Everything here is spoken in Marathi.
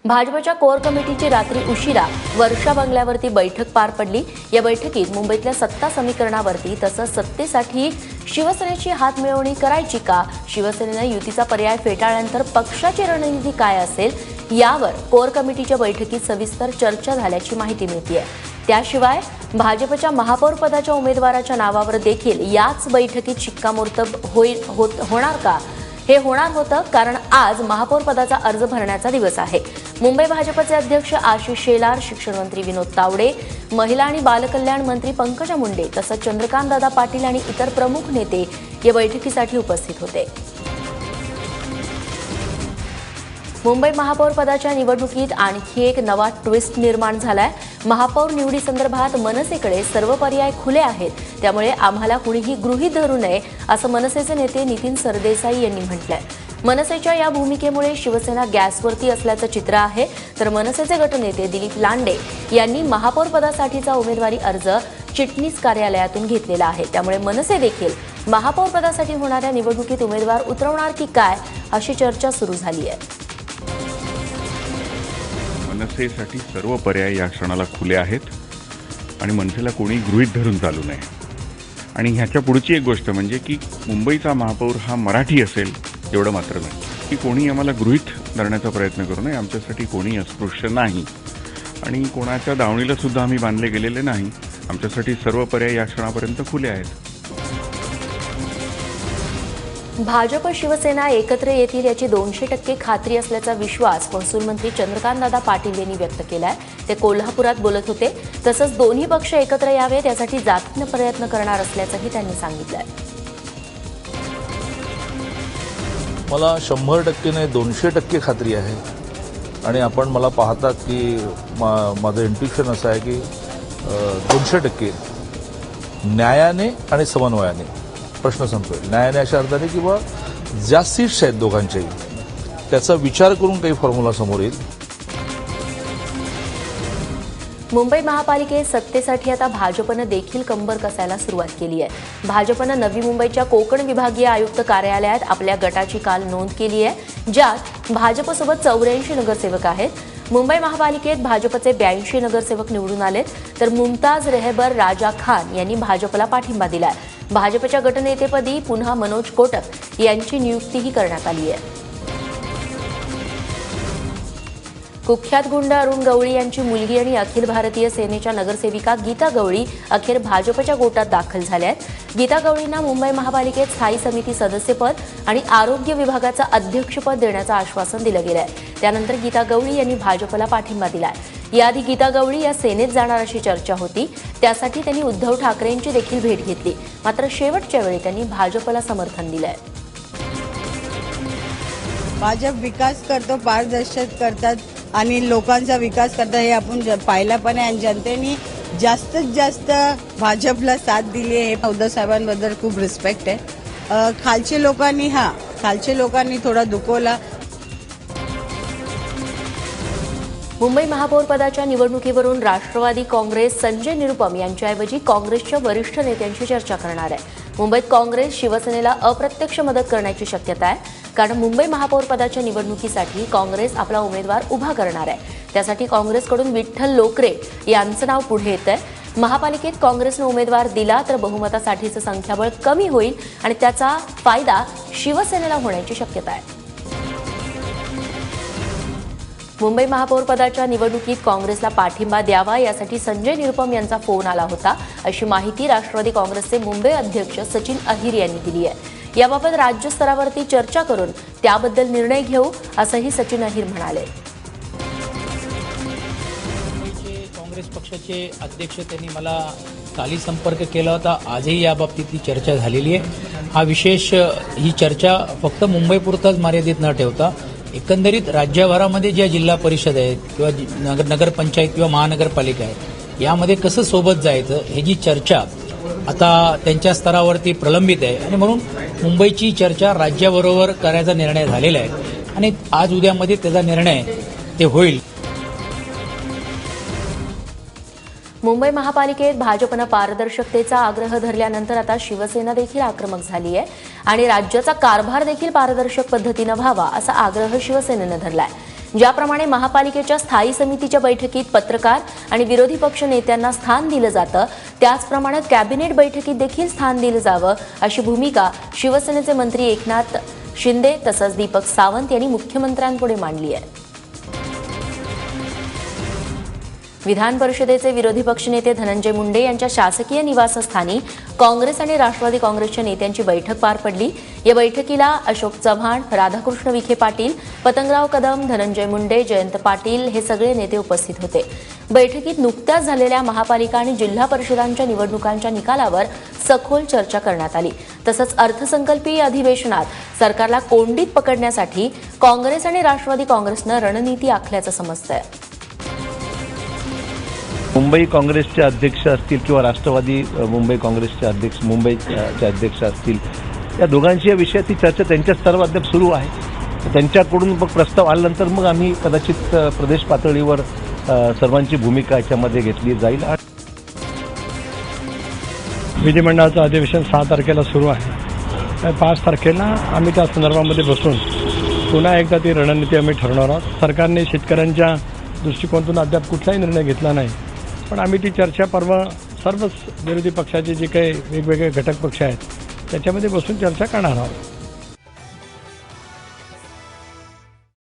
भाजपच्या कोर कमिटीची रात्री उशिरा वर्षा बंगल्यावरती बैठक पार पडली। या बैठकीत मुंबईतल्या सत्ता समीकरणावरती तसंच सत्तेसाठी शिवसेनेची हातमिळवणी करायची का, शिवसेनेने युतीचा पर्याय फेटाळल्यानंतर पक्षाची रणनीती काय असेल यावर कोर कमिटीच्या बैठकीत सविस्तर चर्चा झाल्याची माहिती मिळतेय। त्याशिवाय भाजपच्या महापौर पदाच्या उमेदवाराच्या नावावर देखील याच बैठकीत शिक्कामोर्तब होणार का, हे होणार होतं कारण आज महापौर पदाचा अर्ज भरण्याचा दिवस आहे। मुंबई भाजपचे अध्यक्ष आशिष शेलार, शिक्षण मंत्री विनोद तावडे, महिला आणि बालकल्याण मंत्री पंकजा मुंडे तसंच चंद्रकांतदादा पाटील आणि इतर प्रमुख नेते या बैठकीसाठी उपस्थित होते। मुंबई महापौर पदाच्या निवडणुकीत आणखी एक नवा ट्विस्ट निर्माण झालाय। महापौर निवडीसंदर्भात मनसेकडे सर्व पर्याय खुले आहेत, त्यामुळे आम्हाला कुणीही गृहीत धरू नये असं मनसेचे नेते नितीन सरदेसाई यांनी म्हटलंय। मनसेच्या या भूमिकेमुळे शिवसेना गॅसवरती असल्याचं चित्र आहे, तर मनसेचे गटनेते दिलीप लांडे यांनी महापौर पदासाठीचा उमेदवारी अर्ज चिटणीस कार्यालयातून घेतलेला आहे। त्यामुळे मनसे देखील महापौर पदासाठी होणाऱ्या निवडणुकीत उमेदवार उतरवणार की काय अशी चर्चा सुरू झाली आहे। मनसेसाठी सर्व पर्याय या क्षणाला खुले आहेत आणि मनसेला कोणी गृहीत धरून चालू नये। आणि ह्याच्या पुढची एक गोष्ट म्हणजे की मुंबईचा महापौर हा मराठी असेल एवढं मात्र नाही की कोणी आम्हाला गृहीत धरण्याचा प्रयत्न करू नये। आमच्यासाठी कोणी अस्पृश्य नाही आणि कोणाच्या दावणीला सुद्धा आम्ही बांधले गेलेले नाही। आमच्यासाठी सर्व पर्याय या क्षणापर्यंत खुले आहेत। भाजप शिवसेना एकत्र येतील याची 200% खात्री असल्याचा विश्वास महसूल मंत्री चंद्रकांतदादा पाटील यांनी व्यक्त केलाय। ते कोल्हापुरात बोलत होते। तसंच दोन्ही पक्ष एकत्र यावेत यासाठी जातीनं प्रयत्न करणार असल्याचंही त्यांनी सांगितलंय। मला 100% नाही 200% खात्री आहे आणि आपण मला पाहता की माझं इंट्युशन असं आहे की 200% न्यायाने आणि समन्वयाने प्रश्न संपवेल। न्यायाने अशा अर्थाने की बा ज्या सीट्स आहेत दोघांच्याही त्याचा विचार करून काही फॉर्म्युला समोर येईल। मुंबई महापालिकेत सत्तेसाठी आता भाजपनं देखील कंबर कसायला सुरुवात केली आहे। भाजपनं नवी मुंबईच्या कोकण विभागीय आयुक्त कार्यालयात आपल्या गटाची काल नोंद केली आहे, ज्यात भाजपसोबत 84 नगरसेवक आहेत। मुंबई महापालिकेत भाजपचे 82 नगरसेवक निवडून आलेत, तर मुमताज रेहबर राजा खान यांनी भाजपला पाठिंबा दिलाय। भाजपच्या गटनेतेपदी पुन्हा मनोज कोटक यांची नियुक्तीही करण्यात आली आहे। कुख्यात गुंड अरुण गवळी यांची मुलगी आणि अखिल भारतीय सेनेच्या नगरसेविका गीता गवळी अखेर भाजपच्या गोटात दाखल झाल्या आहेत। गीता गवळींना मुंबई महापालिकेत स्थायी समिती सदस्यपद आणि आरोग्य विभागाचं अध्यक्षपद देण्याचं आश्वासन दिलं गेलंय। त्यानंतर गीता गवळी यांनी भाजपला पाठिंबा दिलाय। याआधी गीता गवळी या सेनेत जाणार अशी चर्चा होती, त्यासाठी त्यांनी उद्धव ठाकरेंची देखील भेट घेतली, मात्र शेवटच्या वेळी त्यांनी भाजपला समर्थन दिलंय। भाजप विकास करतो, पारदर्शक करतात आणि लोकांचा विकास करतात हे आपण पाहिलं पण आहे। आणि जनतेने जास्तीत जास्त भाजपला साथ दिली आहे। उद्धव साहेबांबद्दल खूप रिस्पेक्ट आहे। खालचे लोकांनी थोडा दुखवला। मुंबई महापौर पदाच्या निवडणुकीवरून राष्ट्रवादी काँग्रेस संजय निरुपम यांच्याऐवजी काँग्रेसच्या वरिष्ठ नेत्यांशी चर्चा करणार आहे। मुंबईत काँग्रेस शिवसेनेला अप्रत्यक्ष मदत करण्याची शक्यता आहे, कारण मुंबई महापौर पदाच्या निवडणुकीसाठी काँग्रेस आपला उमेदवार उभा करणार आहे। त्यासाठी काँग्रेसकडून विठ्ठल लोकरे यांचं नाव पुढे येतंय। महापालिकेत काँग्रेसनं उमेदवार दिला तर बहुमतासाठीचं संख्याबळ कमी होईल आणि त्याचा फायदा शिवसेनेला होण्याची शक्यता आहे। मुंबई महापौर पदाच्या निवडणुकीत काँग्रेसला पाठिंबा द्यावा यासाठी संजय निरुपम यांचा फोन आला होता, अशी माहिती राष्ट्रवादी काँग्रेसचे मुंबई अध्यक्ष सचिन अहिर यांनी दिली आहे। याबाबत राज्य स्तरावरती चर्चा करून त्याबद्दल निर्णय घेऊ असंही सचिन अहिर म्हणाले। काँग्रेस पक्षाचे अध्यक्ष त्यांनी मला काली संपर्क केला होता। आजही याबाबतीतली चर्चा झालेली आहे। ही चर्चा फक्त मुंबईपुरताच मर्यादित न ठेवता एकंदरीत राज्यभरामध्ये ज्या जिल्हा परिषद आहेत किंवा नगरपंचायत किंवा महानगरपालिका आहेत यामध्ये कसं सोबत जायचं ह्याची चर्चा आता त्यांच्या स्तरावरती प्रलंबित आहे आणि म्हणून मुंबईची चर्चा राज्याबरोबर करायचा निर्णय झालेला आहे आणि आज उद्यामध्ये त्याचा निर्णय ते होईल। मुंबई महापालिकेत भाजपनं पारदर्शकतेचा आग्रह धरल्यानंतर आता शिवसेना देखील आक्रमक झाली आहे आणि राज्याचा कारभार देखील पारदर्शक पद्धतीनं व्हावा असा आग्रह शिवसेनेनं धरलाय। ज्याप्रमाणे महापालिकेच्या स्थायी समितीच्या बैठकीत पत्रकार आणि विरोधी पक्ष नेत्यांना स्थान दिलं जातं, त्याचप्रमाणे कॅबिनेट बैठकीत देखील स्थान दिलं जावं, अशी भूमिका शिवसेनेचे मंत्री एकनाथ शिंदे तसंच दीपक सावंत यांनी मुख्यमंत्र्यांपुढे मांडली आहे. विधान परिषदेचे विरोधी पक्षनेते धनंजय मुंडे यांच्या शासकीय निवासस्थानी काँग्रेस आणि राष्ट्रवादी काँग्रेसच्या नेत्यांची बैठक पार पडली. या बैठकीला अशोक चव्हाण, राधाकृष्ण विखे पाटील, पतंगराव कदम, धनंजय मुंडे, जयंत पाटील हे सगळे नेते उपस्थित होते. बैठकीत नुकत्याच झालेल्या महापालिका आणि जिल्हा परिषदांच्या निवडणुकांच्या निकालावर सखोल चर्चा करण्यात आली. तसंच अर्थसंकल्पीय अधिवेशनात सरकारला कोंडीत पकडण्यासाठी काँग्रेस आणि राष्ट्रवादी काँग्रेसनं रणनीती आखल्याचं समजतंय. मुंबई काँग्रेसचे अध्यक्ष असतील किंवा राष्ट्रवादी मुंबई काँग्रेसचे अध्यक्ष मुंबईचे अध्यक्ष असतील, या दोघांची या विषयाची चर्चा त्यांच्या स्तरावर अद्याप सुरू आहे. त्यांच्याकडून मग प्रस्ताव आल्यानंतर मग आम्ही कदाचित प्रदेश पातळीवर सर्वांची भूमिका याच्यामध्ये घेतली जाईल. विधिमंडळाचं अधिवेशन 6 तारखेला सुरू आहे. 5 तारखेला आम्ही त्या संदर्भामध्ये बसून पुन्हा एकदा ती रणनीती आम्ही ठरवणार आहोत. सरकारने शेतकऱ्यांच्या दृष्टिकोनातून अद्याप कुठलाही निर्णय घेतला नाही, पण आम्ही ती चर्चा परवा सर्वच विरोधी पक्षाचे जे काही वेगवेगळे घटक पक्ष आहेत त्याच्यामध्ये बसून चर्चा करणार आहोत.